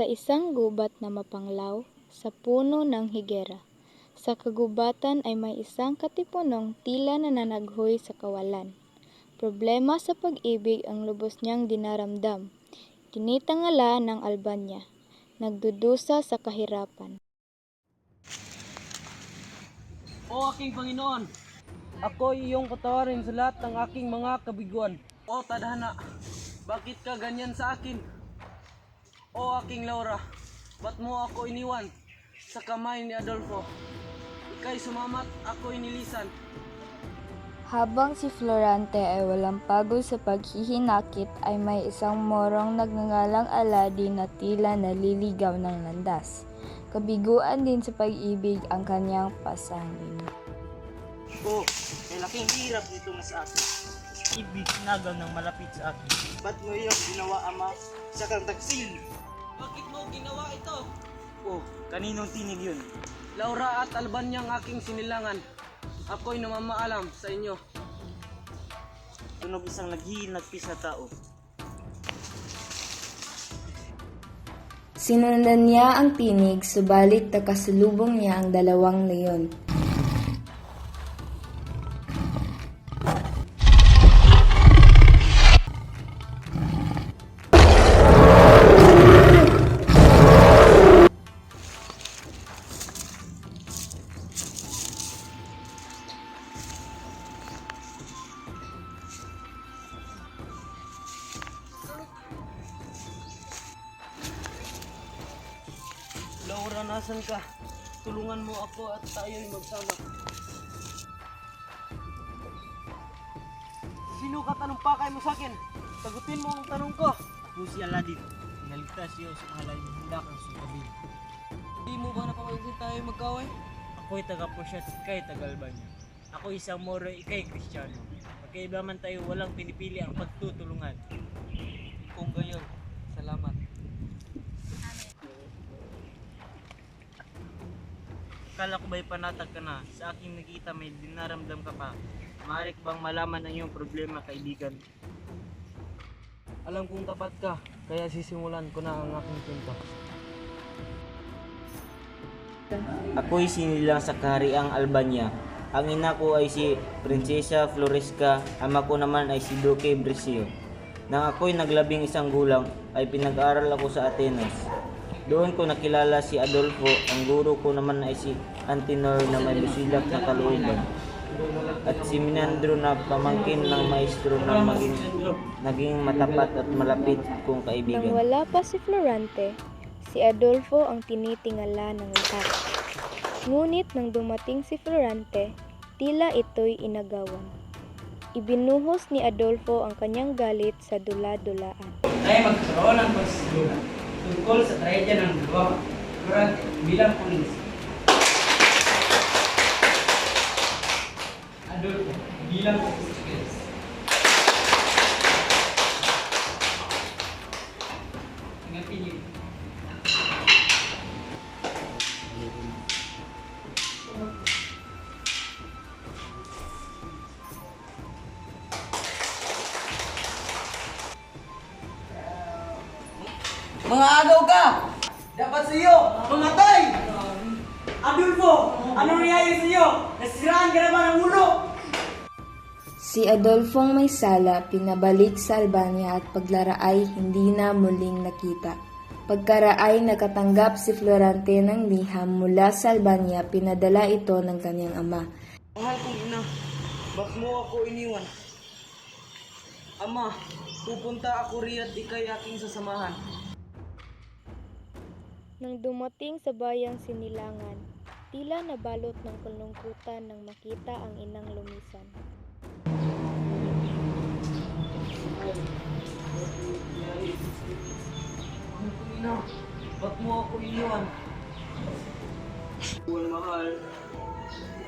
Sa isang gubat na mapanglaw, sa puno ng higera. Sa kagubatan ay may isang katipunong tila nananaghoy sa kawalan. Problema sa pag-ibig ang lubos niyang dinaramdam. Tinitangala ng Albania. Nagdudusa sa kahirapan. O aking Panginoon, ako iyong patawarin sa lahat ng aking mga kabiguan. O tadhana, bakit ka ganyan sa akin? O aking Laura, ba't mo ako iniwan sa kamay ni Adolfo? Ika'y sumamat, ako'y nilisan. Habang si Florante ay walang pagod sa paghihinakit ay may isang morong nagngangalang Aladi na tila naliligaw ng landas. Kabiguan din sa pag-ibig ang kanyang pasangin. Oh, may laking hirap dito na sa akin. Ibig sinagaw ng malapit sa akin. Ba't mo iyong ginawa, Ama? Sa kang taksil. Bakit mo ginawa ito? Oh, kaninong tinig yun? Laura at Albania ang aking sinilangan. Ako'y namamaalam sa inyo. Tunog isang nagpis na tao. Sinundan niya ang tinig, subalit nakasalubong niya ang dalawang leon. Laura, nasan ka? Tulungan mo ako at tayo'y magsama. Sino ka, tanong pakay mo sa akin? Sagutin mo ang tanong ko. Ako si Aladin. Naligtas iyo sa mga lalim hindakang sugabin. Di mo ba napapansin tayo magkaway? Ako'y taga-Portia at ika'y taga-Albania. Ako isang Moro, ika'y Kristiyano. Magkaiba man tayo, walang pinipili ang pagtutulungan. Kung gayon, salamat. Akala ko ba'y panatag ka na? Sa aking nakita may dinaramdam ka pa. Maaari ko bang malaman ang iyong problema, kaibigan? Alam kong tapat ka, kaya sisimulan ko na ang aking kwento. Ako'y sinilang sa kahariang Albania. Ang ina ko ay si Prinsesa Floresca, ama ko naman ay si Duque Brescio. Nang ako'y naglabing isang gulang, ay pinag-aral ako sa Atenas. Doon ko nakilala si Adolfo, ang guro ko naman ay si Antenor na may busilak na kalooban. At si Minandro na pamangkin ng maestro na naging matapat at malapit kong Nang kaibigan. wala pa si Florante, si Adolfo ang tinitingala ng lahat. Ngunit nang dumating si Florante, tila ito'y inagawan. Ibinuhos ni Adolfo ang kanyang galit sa dula-dulaan. Tayo magkaroon ng pagsilunan tungkol sa trahedya ng dalawang Florante bilang pulis. Adolfo bilang pulis. Dengan pilih. Mga agaw ka! Dapat sa iyo, mamatay! Adolfo, ano nangyayari sa iyo? Nasiraan ka na ba ng ulo? Si Adolfong may sala, pinabalik sa Albania at paglaraay hindi na muling nakita. Pagkaraay nakatanggap si Florante ng liham mula sa Albania, pinadala ito ng kanyang ama. Mahal kong ina, ba't mo ako iniwan? Ama, pupunta ako riyan at ika'y aking sasamahan. Nang dumating sa bayang Sinilangan, tila nabalot ng kalungkutan nang makita ang inang lumisan. Ina, ba't mo ako iniwan? Buwan mahal,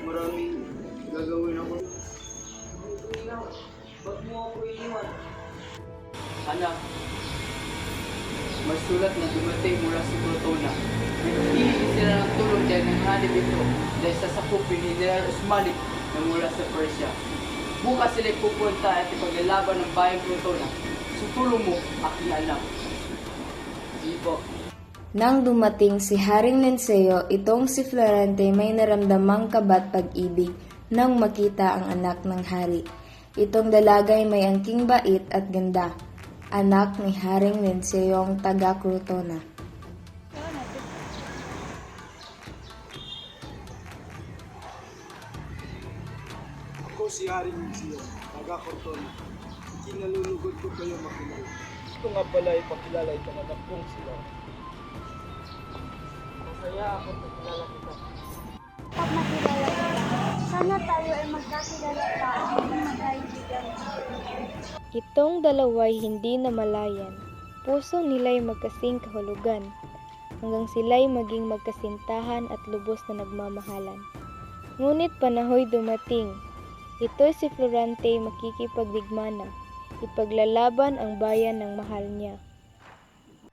maraming gagawin ako. Ina, ba't mo ako iniwan? Anak, may sulat na dumating mula sa Crotona. Nagpili sila ng tulong dahil ng hanip ito dahil sa sakupin ni General Osmanic na mula sa Persia. Bukas sila pupunta at ipaglalaban ng bayang Crotona. Sa tulong mo, aking anak. Sige po. Nang dumating si Haring Linceo, itong si Florante may naramdamang kabat pag-ibig nang makita ang anak ng hari. Itong dalagay may angking bait at ganda, anak ni Haring Linceo ang taga Crotona. Ako si Haring Linceo, taga Cortona. Kinalulugod ko kayo makilala. Ito nga pala ay pakilala itong anak kong sila. Masaya ako pakilala kita. Pag makilala kita, sana tayo ay magkakilala pa at maging magkaibigan. Itong dalaway hindi namalayan. Puso nila'y magkasing kahulugan, hanggang sila'y maging magkasintahan at lubos na nagmamahalan. Ngunit panahoy dumating, ito'y si Florante makikipagdigmana, ipaglalaban ang bayan ng mahal niya.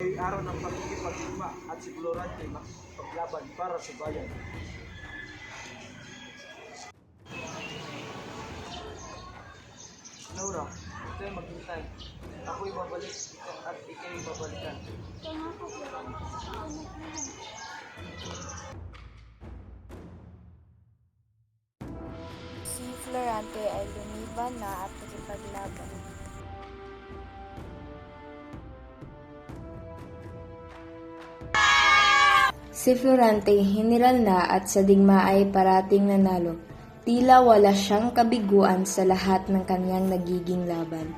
Ay araw ng pagkikipagdigma at si Florante makikipaglaban para sa bayan. Laura, ito'y maghintay. Ako'y babalik at ikaw'y babalikan. Si Florante ay lumiban na at nakipaglaban. Si Florante hiniral na at sa digma ay parating nanalo. Tila wala siyang kabiguan sa lahat ng kanyang nagiging laban.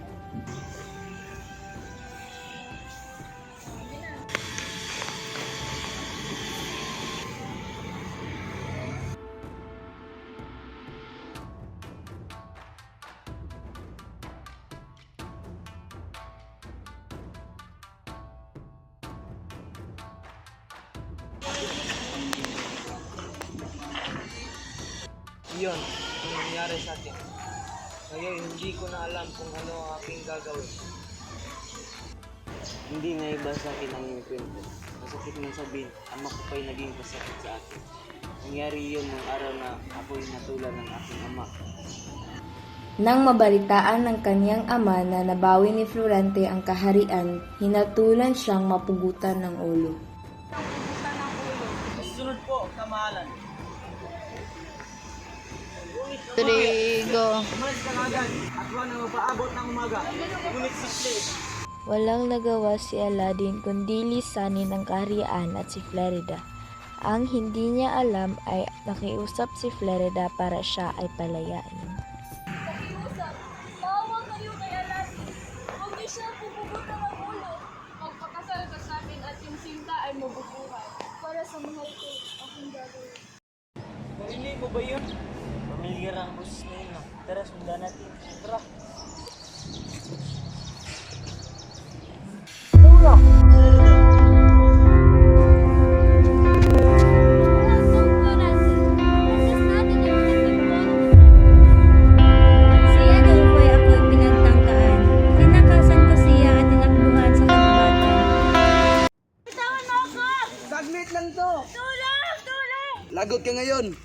Iyon, ang nangyari sa akin. Ngayon, hindi ko na alam kung ano ang aking gagawin. Hindi nga iba sa akin ang iyong kwento. Masakit mong sabihin, ama ko pa'y naging pasakit sa akin. Nangyari yun nung araw na ako'y natulan ng aking ama. Nang mabalitaan ng kanyang ama na nabawi ni Florante ang kaharian, hinatulan siyang mapugutan ng ulo. Sunod po, kamahalan. Trigo. Umalis ka na agad at huwag na mapaabot ng umaga. Ngunit si Walang nagawa si Aladdin kundi lisanin ang kaharian at si Florida. Ang hindi niya alam ay nakiusap si Florida para siya ay palayain. Pakiusap, maawa kayo kay Aladdin. Huwag niyo siya pupugutan ang ulo. Magpakasal ka sa akin at yung sinta ay mabubuhay. Para sa mahal ko, akong gagawin. Narinig mo ba yun? Pamilyar ang boses na yun. No? Tara, sundan natin. Tara. Siya daw po'y ako'y pinagtangkaan. Tinakasan ko siya at tinakbuhan sa kagubatan. Saglit lang to! Tulong! Tulong! Lagot ka ngayon!